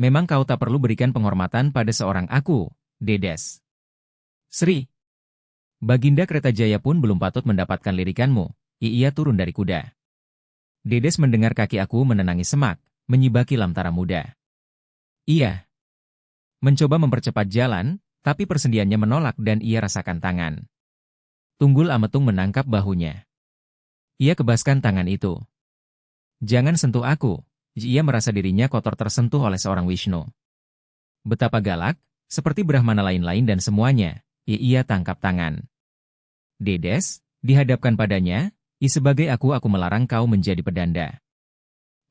Memang kau tak perlu berikan penghormatan pada seorang aku, Dedes. Sri. Baginda Kertajaya pun belum patut mendapatkan lirikanmu. Ia turun dari kuda. Dedes mendengar kaki aku menenangi semak, menyibaki Lamtara muda. Ia mencoba mempercepat jalan, tapi persendiannya menolak dan ia rasakan tangan. Tunggul Ametung menangkap bahunya. Ia kebaskan tangan itu. Jangan sentuh aku. Ia merasa dirinya kotor tersentuh oleh seorang Wisnu. Betapa galak, seperti Brahmana lain-lain dan semuanya, ia tangkap tangan. Dedes, dihadapkan padanya, sebagai aku melarang kau menjadi pedanda.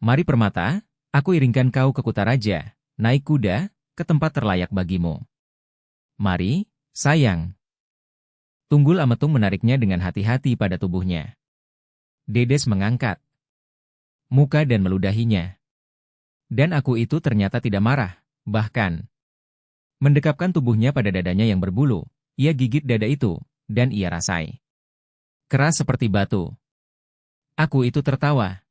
Mari Permata, aku iringkan kau ke Kutaraja, naik kuda, ke tempat terlayak bagimu. Mari, sayang. Tunggul Ametung menariknya dengan hati-hati pada tubuhnya. Dedes mengangkat muka dan meludahinya. Dan aku itu ternyata tidak marah, bahkan mendekapkan tubuhnya pada dadanya yang berbulu. Ia gigit dada itu, dan ia rasai. Keras seperti batu. Aku itu tertawa.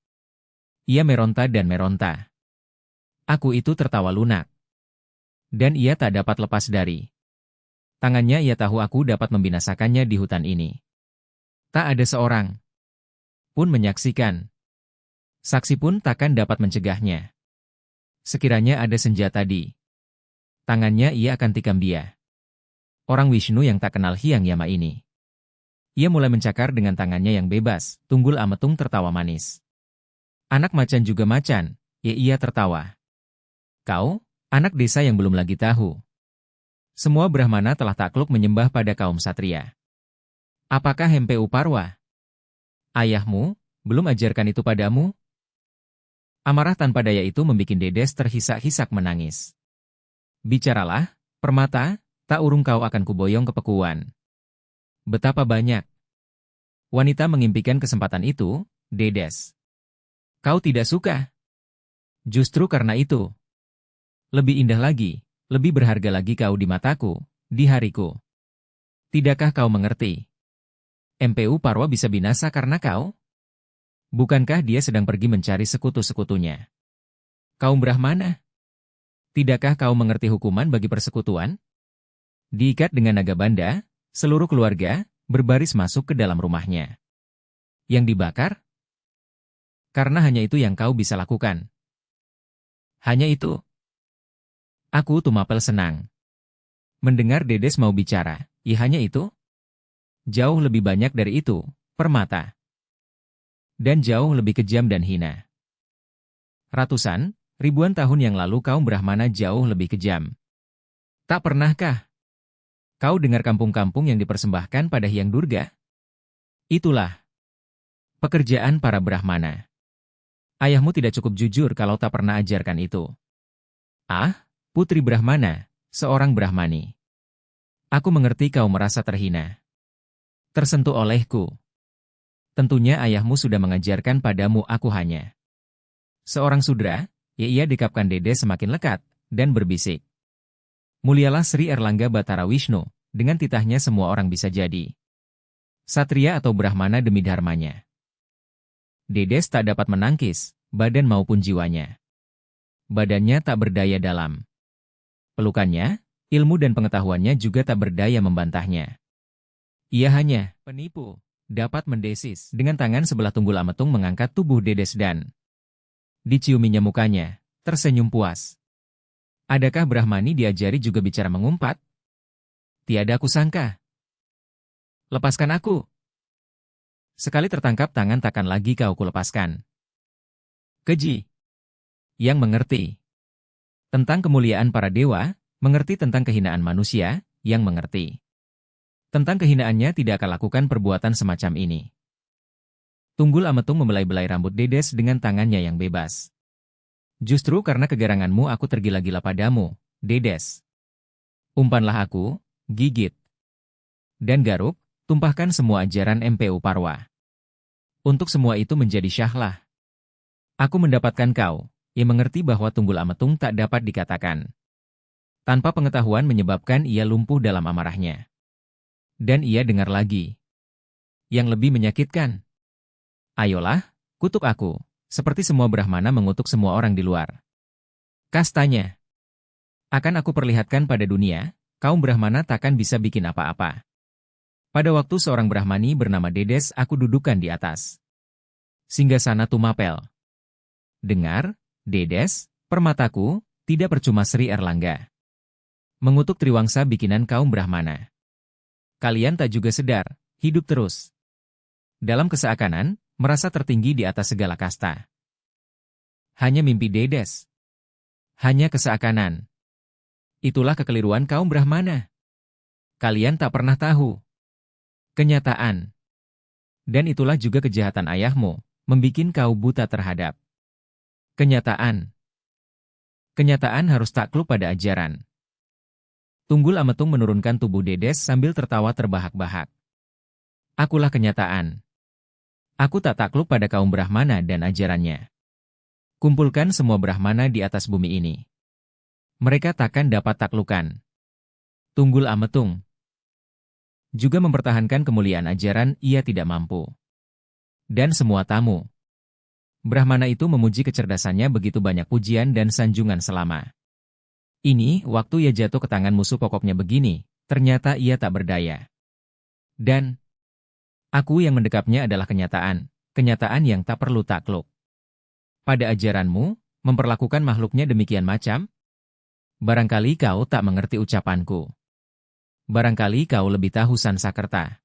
Ia meronta dan meronta. Aku itu tertawa lunak. Dan ia tak dapat lepas dari tangannya. Ia tahu aku dapat membinasakannya di hutan ini. Tak ada seorang pun menyaksikan. Saksi pun takkan dapat mencegahnya. Sekiranya ada senjata di tangannya, ia akan tikam dia. Orang Wisnu yang tak kenal Hyang Yama ini. Ia mulai mencakar dengan tangannya yang bebas. Tunggul Ametung tertawa manis. Anak macan juga macan, ia tertawa. Kau, anak desa yang belum lagi tahu. Semua Brahmana telah takluk menyembah pada kaum Satria. Apakah Hempu Parwa? Ayahmu, belum ajarkan itu padamu? Amarah tanpa daya itu membuat Dedes terhisak-hisak menangis. Bicaralah, Permata, tak urung kau akan kuboyong ke Pekuan. Betapa banyak wanita mengimpikan kesempatan itu, Dedes. Kau tidak suka? Justru karena itu. Lebih indah lagi, lebih berharga lagi kau di mataku, di hariku. Tidakkah kau mengerti? Mpu Parwa bisa binasa karena kau? Bukankah dia sedang pergi mencari sekutu-sekutunya? Kaum Brahmana? Tidakkah kau mengerti hukuman bagi persekutuan? Diikat dengan naga banda, seluruh keluarga berbaris masuk ke dalam rumahnya. Yang dibakar? Karena hanya itu yang kau bisa lakukan. Hanya itu. Aku Tumapel senang mendengar Dedes mau bicara. Hanya itu? Jauh lebih banyak dari itu, Permata. Dan jauh lebih kejam dan hina. Ratusan, ribuan tahun yang lalu kaum Brahmana jauh lebih kejam. Tak pernahkah kau dengar kampung-kampung yang dipersembahkan pada Hyang Durga? Itulah pekerjaan para Brahmana. Ayahmu tidak cukup jujur kalau tak pernah ajarkan itu. Ah, putri Brahmana, seorang Brahmani. Aku mengerti kau merasa terhina. Tersentuh olehku. Tentunya ayahmu sudah mengajarkan padamu. Aku hanya seorang sudra. Ia dekapkan Dedes semakin lekat, dan berbisik. Mulialah Sri Erlangga Batara Wisnu, dengan titahnya semua orang bisa jadi Satria atau Brahmana demi dharmanya. Dedes tak dapat menangkis, badan maupun jiwanya. Badannya tak berdaya dalam pelukannya, ilmu dan pengetahuannya juga tak berdaya membantahnya. Ia hanya penipu, dapat mendesis. Dengan tangan sebelah Tunggul Ametung mengangkat tubuh Dedes dan diciuminya mukanya, tersenyum puas. Adakah Brahmani diajari juga bicara mengumpat? Tiada aku sangka. Lepaskan aku. Sekali tertangkap tangan takkan lagi kau kulepaskan. Keji. Yang mengerti tentang kemuliaan para dewa, mengerti tentang kehinaan manusia, yang mengerti tentang kehinaannya tidak akan lakukan perbuatan semacam ini. Tunggul Ametung membelai-belai rambut Dedes dengan tangannya yang bebas. Justru karena kegaranganmu aku tergila-gila padamu, Dedes. Umpanlah aku, gigit. Dan garuk, tumpahkan semua ajaran Mpu Parwa. Untuk semua itu menjadi syahlah. Aku mendapatkan kau, ia mengerti bahwa Tunggul Ametung tak dapat dikatakan. Tanpa pengetahuan menyebabkan ia lumpuh dalam amarahnya. Dan ia dengar lagi. Yang lebih menyakitkan. Ayolah, kutuk aku. Seperti semua Brahmana mengutuk semua orang di luar kastanya. Akan aku perlihatkan pada dunia, kaum Brahmana takkan bisa bikin apa-apa. Pada waktu seorang Brahmani bernama Dedes aku dudukkan di atas singgasana Tumapel. Dengar, Dedes, permataku, tidak percuma Sri Erlangga mengutuk Triwangsa bikinan kaum Brahmana. Kalian tak juga sedar, hidup terus dalam keseakanan, merasa tertinggi di atas segala kasta. Hanya mimpi Dedes. Hanya keseakanan. Itulah kekeliruan kaum Brahmana. Kalian tak pernah tahu kenyataan. Dan itulah juga kejahatan ayahmu, membikin kau buta terhadap kenyataan. Kenyataan harus takluk pada ajaran. Tunggul Ametung menurunkan tubuh Dedes sambil tertawa terbahak-bahak. Akulah kenyataan. Aku tak takluk pada kaum Brahmana dan ajarannya. Kumpulkan semua Brahmana di atas bumi ini. Mereka takkan dapat taklukan Tunggul Ametung. Juga mempertahankan kemuliaan ajaran ia tidak mampu. Dan semua tamu Brahmana itu memuji kecerdasannya begitu banyak pujian dan sanjungan selama ini, waktu ia jatuh ke tangan musuh pokoknya begini, ternyata ia tak berdaya. Dan aku yang mendekapnya adalah kenyataan, kenyataan yang tak perlu takluk. Pada ajaranmu, memperlakukan makhluknya demikian macam? Barangkali kau tak mengerti ucapanku. Barangkali kau lebih tahu Sansakerta.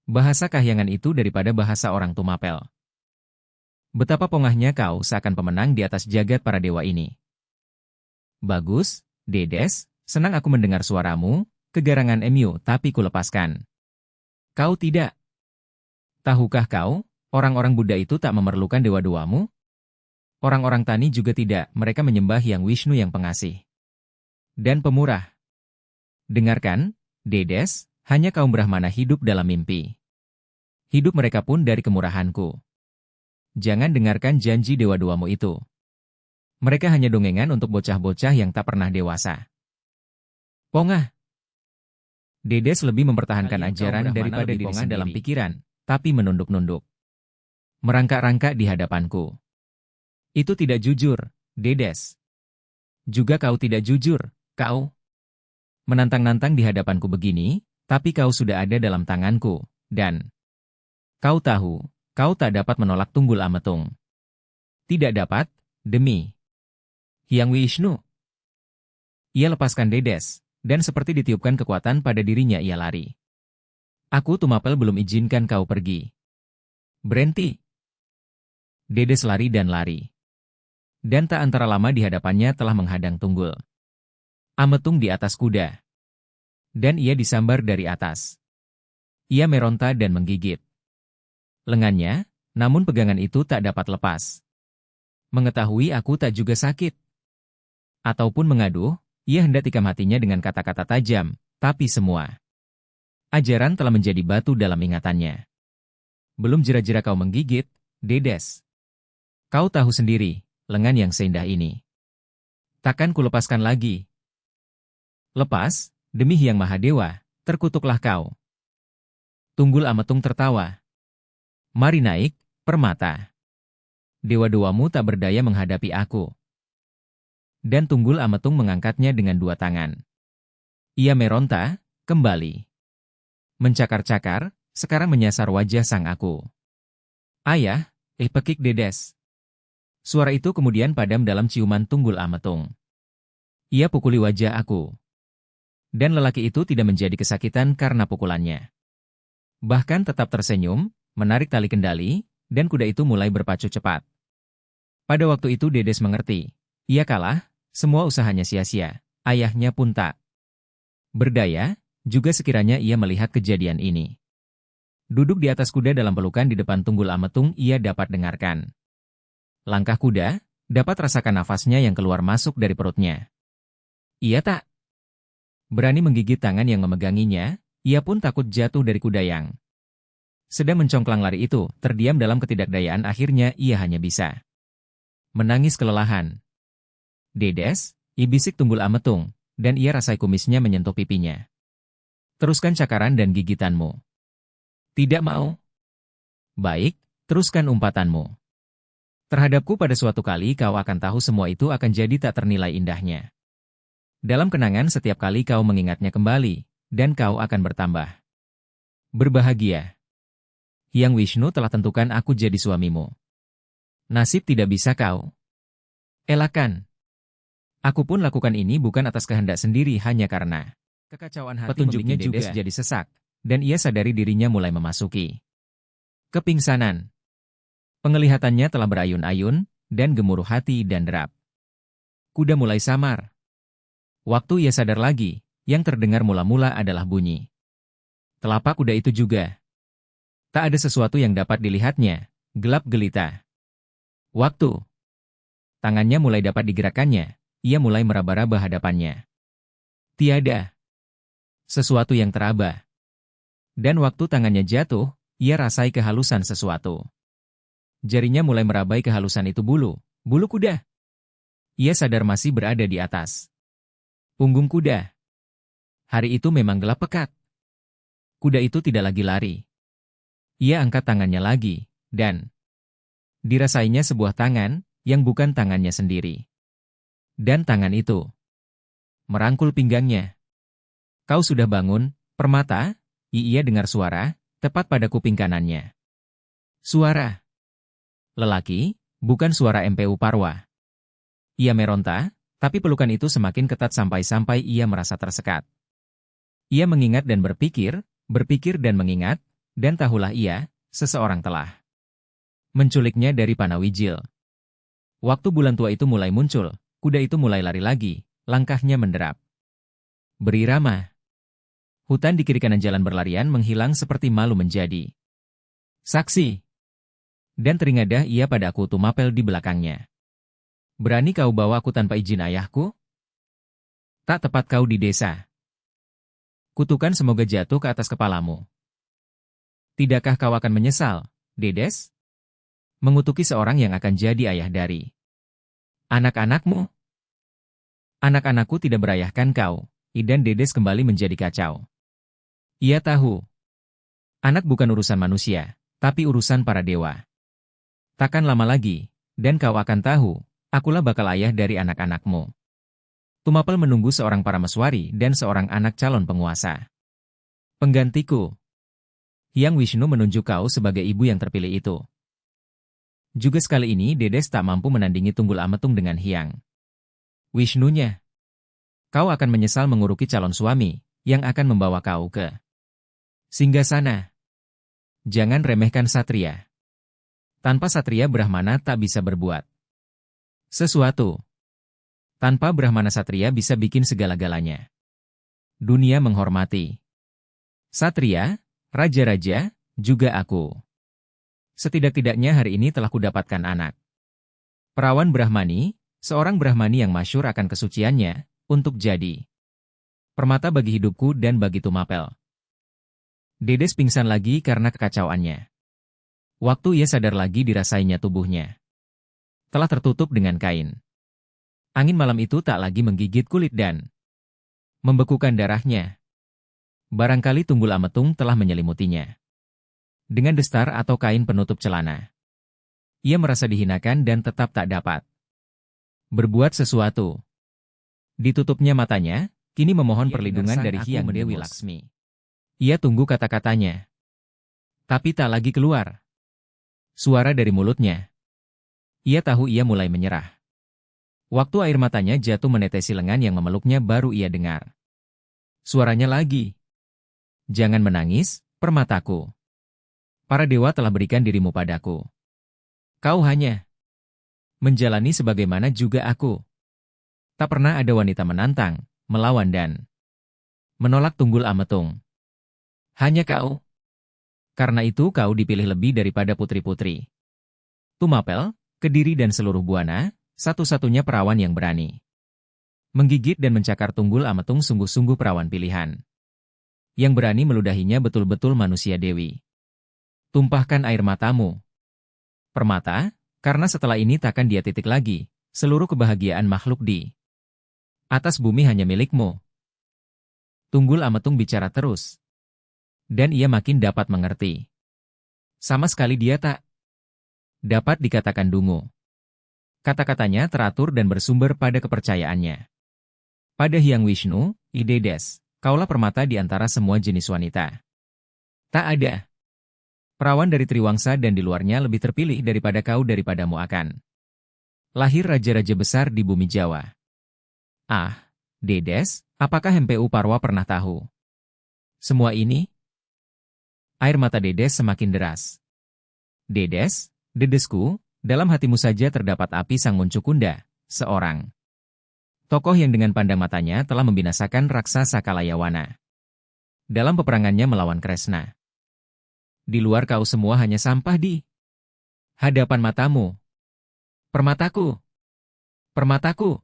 Bahasa kahyangan itu daripada bahasa orang Tumapel. Betapa pongahnya kau seakan pemenang di atas jagat para dewa ini. Bagus, Dedes, senang aku mendengar suaramu, kegarangan emu tapi kulepaskan. Kau tidak. Tahukah kau, orang-orang Buddha itu tak memerlukan dewa-dewamu? Orang-orang Tani juga tidak, mereka menyembah Yang Wisnu yang pengasih dan pemurah. Dengarkan, Dedes, hanya kaum Brahmana hidup dalam mimpi. Hidup mereka pun dari kemurahanku. Jangan dengarkan janji dewa-dewamu itu. Mereka hanya dongengan untuk bocah-bocah yang tak pernah dewasa. Pongah. Dedes lebih mempertahankan ajaran daripada dipongah dalam pikiran, tapi menunduk-nunduk. Merangkak-rangkak di hadapanku. Itu tidak jujur, Dedes. Juga kau tidak jujur, kau. Menantang-nantang di hadapanku begini, tapi kau sudah ada dalam tanganku, dan kau tahu, kau tak dapat menolak Tunggul Ametung. Tidak dapat, demi Hyang Wisnu. Ia lepaskan Dedes, dan seperti ditiupkan kekuatan pada dirinya ia lari. Aku Tumapel belum izinkan kau pergi. Berhenti. Dedes lari dan lari. Dan tak antara lama di hadapannya telah menghadang Tunggul Ametung di atas kuda. Dan ia disambar dari atas. Ia meronta dan menggigit lengannya, namun pegangan itu tak dapat lepas. Mengetahui aku tak juga sakit. Ataupun mengaduh, ia hendak tikam hatinya dengan kata-kata tajam, tapi semua ajaran telah menjadi batu dalam ingatannya. Belum jera-jera kau menggigit, Dedes. Kau tahu sendiri, lengan yang seindah ini takkan kulepaskan lagi. Lepas, demi Hyang Mahadewa, terkutuklah kau. Tunggul Ametung tertawa. Mari naik, permata. Dewa-dewamu tak berdaya menghadapi aku. Dan Tunggul Ametung mengangkatnya dengan dua tangan. Ia meronta, kembali. Mencakar-cakar, sekarang menyasar wajah sang aku. Ayah, pekik Dedes. Suara itu kemudian padam dalam ciuman Tunggul Ametung. Ia pukuli wajah aku. Dan lelaki itu tidak menjadi kesakitan karena pukulannya. Bahkan tetap tersenyum, menarik tali kendali, dan kuda itu mulai berpacu cepat. Pada waktu itu Dedes mengerti. Ia kalah, semua usahanya sia-sia, ayahnya pun tak berdaya, juga sekiranya ia melihat kejadian ini. Duduk di atas kuda dalam pelukan di depan Tunggul Ametung ia dapat dengarkan langkah kuda, dapat rasakan nafasnya yang keluar masuk dari perutnya. Ia tak berani menggigit tangan yang memeganginya, ia pun takut jatuh dari kuda yang sedang mencongklang lari itu, terdiam dalam ketidakdayaan akhirnya ia hanya bisa menangis kelelahan. Dedes, ibisik Tunggul Ametung, dan ia rasai kumisnya menyentuh pipinya. Teruskan cakaran dan gigitanmu. Tidak mau? Baik, teruskan umpatanmu. Terhadapku pada suatu kali kau akan tahu semua itu akan jadi tak ternilai indahnya. Dalam kenangan setiap kali kau mengingatnya kembali, dan kau akan bertambah berbahagia. Hyang Wisnu telah tentukan aku jadi suamimu. Nasib tidak bisa kau elakkan. Aku pun lakukan ini bukan atas kehendak sendiri hanya karena kekacauan hati petunjuknya juga jadi sesak, dan ia sadari dirinya mulai memasuki kepingsanan. Penglihatannya telah berayun-ayun, dan gemuruh hati dan derap. Kuda mulai samar. Waktu ia sadar lagi, yang terdengar mula-mula adalah bunyi telapak kuda itu juga. Tak ada sesuatu yang dapat dilihatnya, gelap gelita. Waktu tangannya mulai dapat digerakkannya, ia mulai meraba-raba hadapannya. Tiada sesuatu yang teraba. Dan waktu tangannya jatuh, ia rasai kehalusan sesuatu. Jarinya mulai merabai kehalusan itu bulu kuda. Ia sadar masih berada di atas punggung kuda. Hari itu memang gelap pekat. Kuda itu tidak lagi lari. Ia angkat tangannya lagi, dan dirasainya sebuah tangan, yang bukan tangannya sendiri. Dan tangan itu merangkul pinggangnya. Kau sudah bangun, Permata? Ia dengar suara, tepat pada kuping kanannya. Suara lelaki, bukan suara MPU Parwa. Ia meronta, tapi pelukan itu semakin ketat sampai-sampai ia merasa tersekat. Ia mengingat dan berpikir dan mengingat, dan tahulah ia, seseorang telah menculiknya dari Panawijil. Waktu bulan tua itu mulai muncul, kuda itu mulai lari lagi, langkahnya menderap berirama. Hutan di kiri kanan jalan berlarian menghilang seperti malu menjadi saksi. Dan teringadah ia pada aku Tumapel di belakangnya. Berani kau bawa aku tanpa izin ayahku? Tak tepat kau di desa. Kutukan semoga jatuh ke atas kepalamu. Tidakkah kau akan menyesal, Dedes? Mengutuki seorang yang akan jadi ayah dari anak-anakmu? Anak-anakku tidak berayahkan kau, dan Dedes kembali menjadi kacau. Ia tahu, anak bukan urusan manusia, tapi urusan para dewa. Takkan lama lagi, dan kau akan tahu, akulah bakal ayah dari anak-anakmu. Tumapel menunggu seorang parameswari dan seorang anak calon penguasa. Penggantiku. Hyang Wisnu menunjuk kau sebagai ibu yang terpilih itu. Juga sekali ini Dedes tak mampu menandingi Tunggul Ametung dengan Hyang Wisnunya. Kau akan menyesal menguruki calon suami, yang akan membawa kau ke singgasana. Jangan remehkan satria. Tanpa satria Brahmana tak bisa berbuat sesuatu. Tanpa Brahmana satria bisa bikin segala-galanya. Dunia menghormati satria, raja-raja, juga aku. Setidak-tidaknya hari ini telah kudapatkan anak perawan Brahmani, seorang Brahmani yang masyhur akan kesuciannya, untuk jadi permata bagi hidupku dan bagi Tumapel. Dedes pingsan lagi karena kekacauannya. Waktu ia sadar lagi dirasainya tubuhnya telah tertutup dengan kain. Angin malam itu tak lagi menggigit kulit dan membekukan darahnya. Barangkali Tunggul Ametung telah menyelimutinya dengan destar atau kain penutup celana. Ia merasa dihinakan dan tetap tak dapat berbuat sesuatu. Ditutupnya matanya, kini memohon perlindungan dari Hyang Dewi Laksmi. Ia tunggu kata-katanya, tapi tak lagi keluar suara dari mulutnya. Ia tahu ia mulai menyerah. Waktu air matanya jatuh menetesi lengan yang memeluknya baru ia dengar suaranya lagi. Jangan menangis, Permataku. Para dewa telah berikan dirimu padaku. Kau hanya menjalani sebagaimana juga aku. Tak pernah ada wanita menantang, melawan dan menolak Tunggul Ametung. Hanya kau. Karena itu kau dipilih lebih daripada putri-putri Tumapel, Kediri dan seluruh Buana, satu-satunya perawan yang berani menggigit dan mencakar Tunggul Ametung sungguh-sungguh perawan pilihan. Yang berani meludahinya betul-betul manusia dewi. Tumpahkan air matamu, Permata, karena setelah ini takkan dia titik lagi, seluruh kebahagiaan makhluk di atas bumi hanya milikmu. Tunggul Ametung bicara terus. Dan ia makin dapat mengerti. Sama sekali dia tak dapat dikatakan dungu. Kata-katanya teratur dan bersumber pada kepercayaannya. Pada Hyang Wisnu, Dedes, kaulah permata di antara semua jenis wanita. Tak ada perawan dari Triwangsa dan di luarnya lebih terpilih daripada kau daripadamu akan lahir raja-raja besar di bumi Jawa. Ah, Dedes, apakah MPU Parwa pernah tahu semua ini? Air mata Dedes semakin deras. Dedes, dedesku, dalam hatimu saja terdapat api Sang Muncukunda, seorang tokoh yang dengan pandang matanya telah membinasakan raksasa Kalayawana dalam peperangannya melawan Kresna. Di luar kau semua hanya sampah di hadapan matamu. Permataku! Permataku!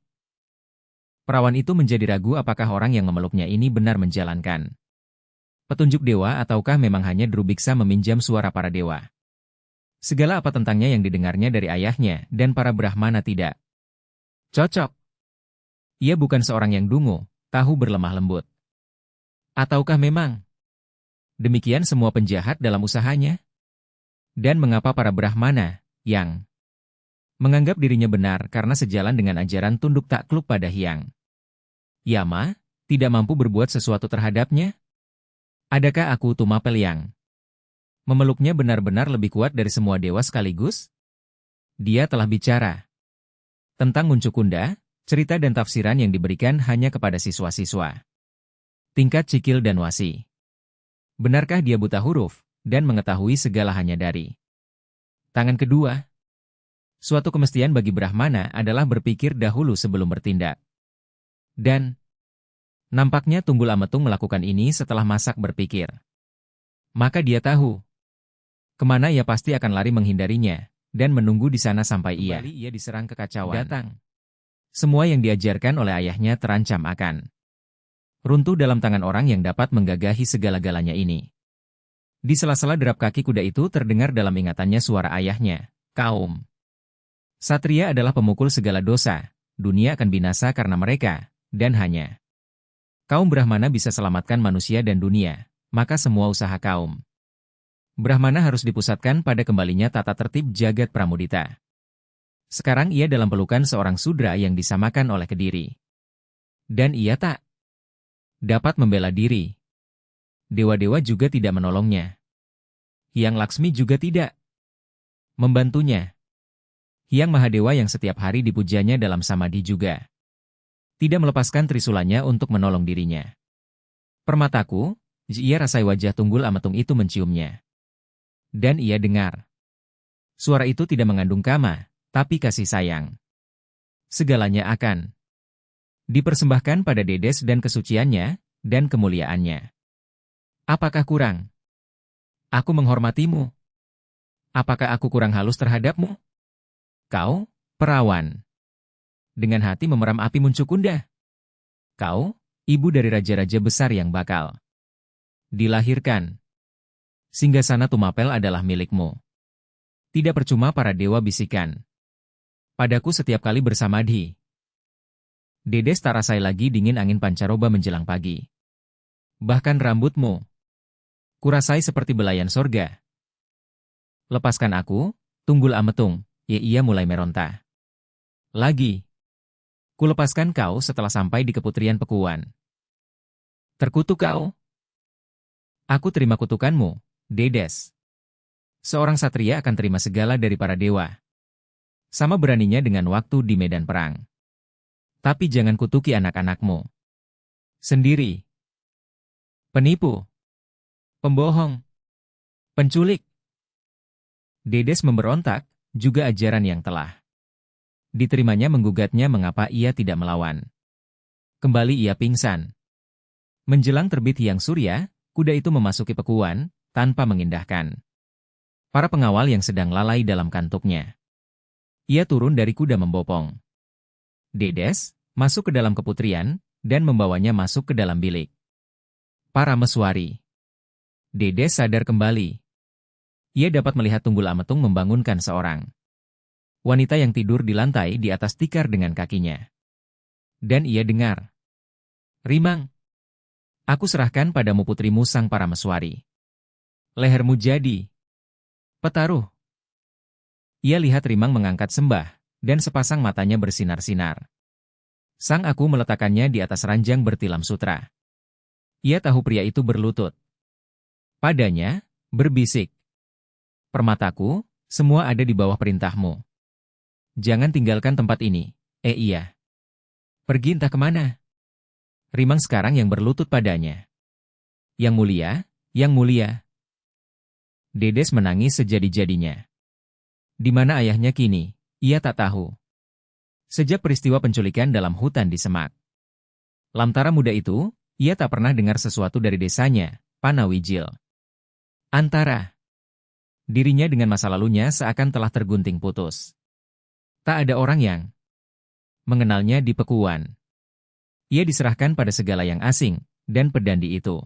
Perawan itu menjadi ragu apakah orang yang memeluknya ini benar menjalankan petunjuk dewa ataukah memang hanya Drubiksa meminjam suara para dewa. Segala apa tentangnya yang didengarnya dari ayahnya dan para Brahmana tidak cocok. Ia bukan seorang yang dungu, tahu berlemah lembut. Ataukah memang demikian semua penjahat dalam usahanya? Dan mengapa para Brahmana yang menganggap dirinya benar karena sejalan dengan ajaran tunduk takluk pada Hyang Yama, tidak mampu berbuat sesuatu terhadapnya? Adakah aku Tumapel yang memeluknya benar-benar lebih kuat dari semua dewa sekaligus? Dia telah bicara tentang Muncukunda, cerita dan tafsiran yang diberikan hanya kepada siswa-siswa tingkat Cikil dan Wasi. Benarkah dia buta huruf dan mengetahui segala hanya dari tangan kedua? Suatu kemestian bagi Brahmana adalah berpikir dahulu sebelum bertindak. Dan nampaknya Tunggul Ametung melakukan ini setelah masak berpikir. Maka dia tahu kemana ia pasti akan lari menghindarinya dan menunggu di sana sampai ia diserang kekacauan datang. Semua yang diajarkan oleh ayahnya terancam akan runtuh dalam tangan orang yang dapat menggagahi segala-galanya ini. Di sela-sela derap kaki kuda itu terdengar dalam ingatannya suara ayahnya, kaum Satria adalah pemukul segala dosa, dunia akan binasa karena mereka, dan hanya kaum Brahmana bisa selamatkan manusia dan dunia, maka semua usaha kaum Brahmana harus dipusatkan pada kembalinya tata tertib jagat Pramudita. Sekarang ia dalam pelukan seorang Sudra yang disamakan oleh Kediri. Dan ia tak dapat membela diri. Dewa-dewa juga tidak menolongnya. Hyang Laksmi juga tidak membantunya. Hyang Mahadewa yang setiap hari dipujanya dalam samadhi juga tidak melepaskan trisulanya untuk menolong dirinya. Permataku, ia rasai wajah Tunggul Ametung itu menciumnya. Dan ia dengar. Suara itu tidak mengandung kama, tapi kasih sayang. Segalanya akan dipersembahkan pada Dedes dan kesuciannya, dan kemuliaannya. Apakah kurang? Aku menghormatimu. Apakah aku kurang halus terhadapmu? Kau, perawan. Dengan hati memeram api Muncukunda. Kau, ibu dari raja-raja besar yang bakal dilahirkan. Singgasana Tumapel adalah milikmu. Tidak percuma para dewa bisikan padaku setiap kali bersamadhi. Dedes tak rasai lagi dingin angin pancaroba menjelang pagi. Bahkan rambutmu kurasai seperti belayan sorga. Lepaskan aku, Tunggul Ametung. Ia mulai meronta. Lagi. Kulepaskan kau setelah sampai di keputrian Pekuan. Terkutuk kau. Aku terima kutukanmu, Dedes. Seorang satria akan terima segala dari para dewa. Sama beraninya dengan waktu di medan perang. Tapi jangan kutuki anak-anakmu sendiri. Penipu. Pembohong. Penculik. Dedes memberontak, juga ajaran yang telah diterimanya menggugatnya mengapa ia tidak melawan. Kembali ia pingsan. Menjelang terbit Hyang Surya, kuda itu memasuki Pekuan, tanpa mengindahkan para pengawal yang sedang lalai dalam kantuknya. Ia turun dari kuda membopong Dedes, masuk ke dalam keputrian, dan membawanya masuk ke dalam bilik para meswari. Dedes sadar kembali. Ia dapat melihat Tunggul Ametung membangunkan seorang wanita yang tidur di lantai di atas tikar dengan kakinya. Dan ia dengar, "Rimang, aku serahkan padamu putrimu sang para meswari. Lehermu jadi petaruh." Ia lihat Rimang mengangkat sembah, dan sepasang matanya bersinar-sinar. Sang Aku meletakkannya di atas ranjang bertilam sutra. Ia tahu pria itu berlutut padanya, berbisik. Permataku, semua ada di bawah perintahmu. Jangan tinggalkan tempat ini. Iya. Pergi entah kemana. Rimang sekarang yang berlutut padanya. Yang mulia, yang mulia. Dedes menangis sejadi-jadinya. Di mana ayahnya kini? Ia tak tahu. Sejak peristiwa penculikan dalam hutan di Semak. Lamtara muda itu, ia tak pernah dengar sesuatu dari desanya, Panawijil. Antara dirinya dengan masa lalunya seakan telah tergunting putus. Tak ada orang yang mengenalnya di Pekuan. Ia diserahkan pada segala yang asing, dan pedandi itu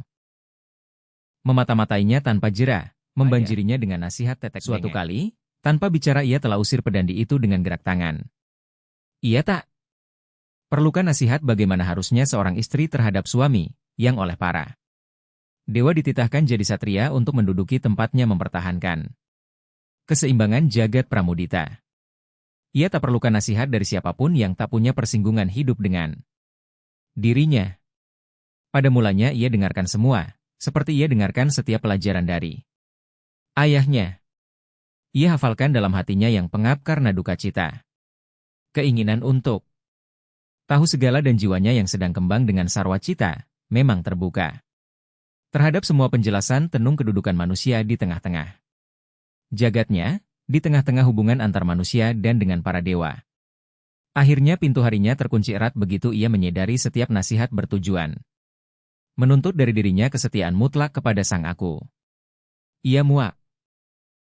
memata-matainya tanpa jera, membanjirinya dengan nasihat tetek bengek. Suatu kali, tanpa bicara ia telah usir pedandi itu dengan gerak tangan. Ia tak perlukan nasihat bagaimana harusnya seorang istri terhadap suami, yang oleh para dewa dititahkan jadi satria untuk menduduki tempatnya mempertahankan keseimbangan jagat pramudita. Ia tak perlukan nasihat dari siapapun yang tak punya persinggungan hidup dengan dirinya. Pada mulanya ia dengarkan semua, seperti ia dengarkan setiap pelajaran dari ayahnya. Ia hafalkan dalam hatinya yang pengap karena duka cita. Keinginan untuk tahu segala dan jiwanya yang sedang kembang dengan sarwa cita, memang terbuka terhadap semua penjelasan tenung kedudukan manusia di tengah-tengah jagatnya, di tengah-tengah hubungan antar manusia dan dengan para dewa. Akhirnya pintu harinya terkunci erat begitu ia menyadari setiap nasihat bertujuan menuntut dari dirinya kesetiaan mutlak kepada Sang Aku. Ia muak.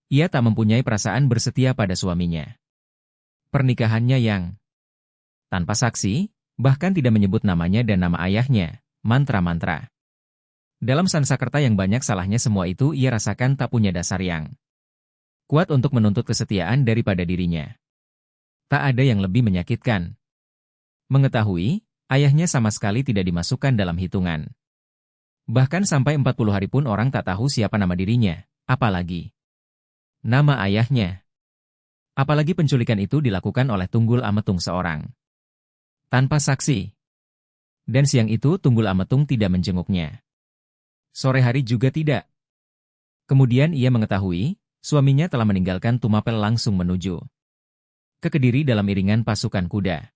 Ia tak mempunyai perasaan bersetia pada suaminya. Pernikahannya yang tanpa saksi, bahkan tidak menyebut namanya dan nama ayahnya, mantra-mantra. Dalam Sansakerta yang banyak salahnya semua itu ia rasakan tak punya dasar yang kuat untuk menuntut kesetiaan daripada dirinya. Tak ada yang lebih menyakitkan mengetahui, ayahnya sama sekali tidak dimasukkan dalam hitungan. Bahkan sampai 40 hari pun orang tak tahu siapa nama dirinya, apalagi nama ayahnya. Apalagi penculikan itu dilakukan oleh Tunggul Ametung seorang tanpa saksi. Dan siang itu Tunggul Ametung tidak menjenguknya. Sore hari juga tidak. Kemudian ia mengetahui, suaminya telah meninggalkan Tumapel langsung menuju ke Kediri dalam iringan pasukan kuda.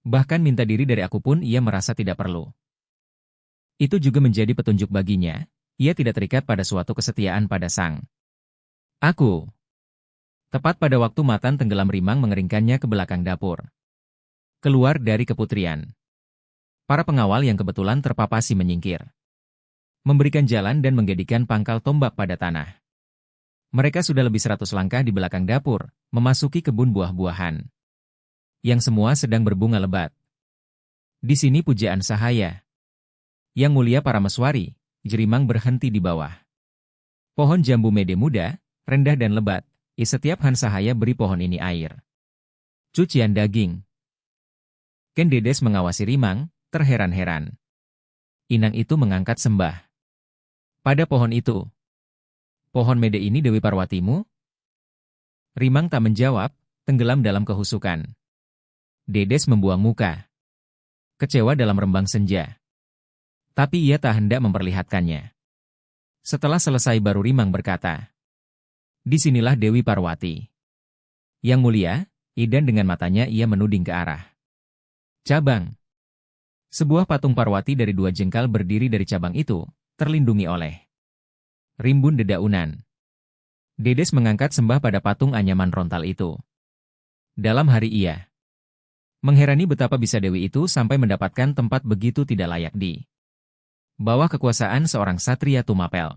Bahkan minta diri dari aku pun ia merasa tidak perlu. Itu juga menjadi petunjuk baginya, ia tidak terikat pada suatu kesetiaan pada Sang Aku. Tepat pada waktu Matan tenggelam Rimang mengeringkannya ke belakang dapur. Keluar dari keputrian. Para pengawal yang kebetulan terpapasi menyingkir. Memberikan jalan dan menggedikan pangkal tombak pada tanah. Mereka sudah lebih 100 langkah di belakang dapur, memasuki kebun buah-buahan. Yang semua sedang berbunga lebat. Di sini pujaan sahaya. Yang mulia para meswari, Jerimang berhenti di bawah pohon jambu mede muda, rendah dan lebat. Setiap han sahaya beri pohon ini air cucian daging. Ken Dedes mengawasi Rimang, terheran-heran. Inang itu mengangkat sembah pada pohon itu. Pohon mede ini Dewi Parwatimu? Rimang tak menjawab, tenggelam dalam kehusukan. Dedes membuang muka. Kecewa dalam rembang senja. Tapi ia tak hendak memperlihatkannya. Setelah selesai baru Rimang berkata, "Disinilah Dewi Parwati." Yang mulia, Idan dengan matanya ia menuding ke arah cabang. Sebuah patung Parwati dari 2 jengkal berdiri dari cabang itu, terlindungi oleh rimbun dedaunan. Dedes mengangkat sembah pada patung anyaman rontal itu. Dalam hari ia mengherani betapa bisa Dewi itu sampai mendapatkan tempat begitu tidak layak di bawah kekuasaan seorang satria Tumapel.